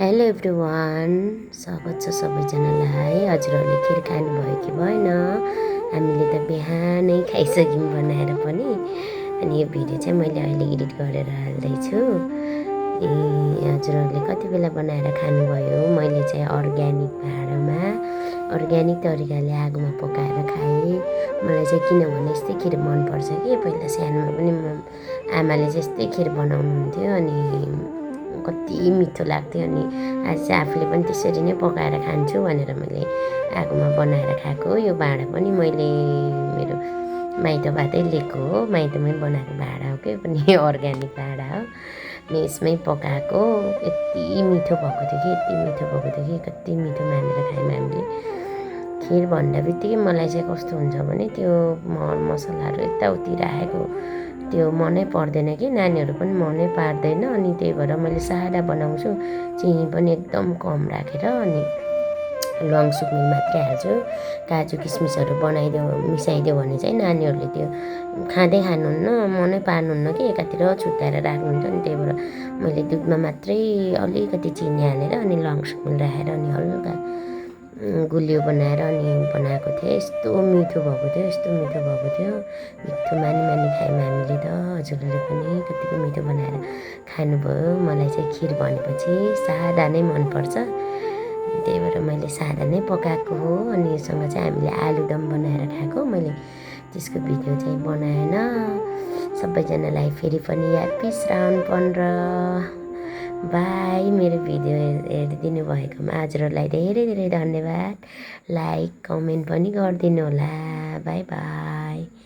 Hello everyone, स्वागत छ सबैजनालाई। हजुरहरूले खिर खानुभयो कि भएन? हामीले त बिहानै खाइसक्यौँ बनाएर पनि। अनि यो भिडियो चाहिँ मैले अहिले एडिट गरेर हाल्दैछु। हजुरहरूले कति बेला बनाएर खानुभयो? मैले चाहिँ अर्ग्यानिक भाँडामा अर्ग्यानिक तरिकाले आगोमा पकाएर खाएँ। मलाई चाहिँ किनभने यस्तै खिर मनपर्छ कि पहिला सानोमा पनि आमाले चाहिँ यस्तै खिर बनाउनुहुन्थ्यो अनि कति मिठो लाग्थ्यो। अनि आज चाहिँ आफूले पनि त्यसरी नै पकाएर खान्छु भनेर मैले आगोमा बनाएर खाएको। यो भाँडा पनि मैले मेरो माइतबाटै लिएको हो, माइतमै बनाएको भाँडा हो कि पनि अर्ग्यानिक भाँडा हो। अनि यसमै पकाएको। यति मिठो भएको थियो कि कति मिठो मानेर खायौँ हामीले। खिर भन्दा बित्तिकै मलाई चाहिँ कस्तो हुन्छ भने त्यो मरमसलाहरू यताउति राखेको त्यो मनै पर्दैन कि, नानीहरू पनि मनै पार्दैन। अनि त्यही भएर मैले सादा बनाउँछु, चिनी पनि एकदम कम राखेर। अनि ल्वाङ सुकमेल मात्रै हाल्छु। काजु किसमिसहरू मिसाइदियो भने चाहिँ नानीहरूले त्यो खाँदै खानुहुन्न, मनै पार्नुहुन्न कि एकातिर छुट्याएर राख्नुहुन्छ। अनि त्यही भएर मैले दुधमा मात्रै अलिकति चिनी हालेर अनि ल्वाङ सुकमेल राखेर अनि हल्का गुलियो बनाएर अनि बनाएको थिएँ। यस्तो मिठो भएको थियो। मिठो मानी खायौँ हामीले त। हजुरहरूले पनि कतिको मिठो बनाएर खानुभयो। मलाई चाहिँ खिर भनेपछि सादा नै मनपर्छ, त्यही भएर मैले सादा नै पकाएको हो। अनि योसँग चाहिँ हामीले आलुदम बनाएर खाएको। मैले त्यसको भिडियो चाहिँ बनाएन। सबैजनालाई फेरि पनि ह्याप्पी श्रावण 15। बाई। मेरो भिडियो हेरिदिनु भएकोमा हजुरहरूलाई धेरै धेरै धन्यवाद। लाइक कमेन्ट पनि गरिदिनु होला। By by.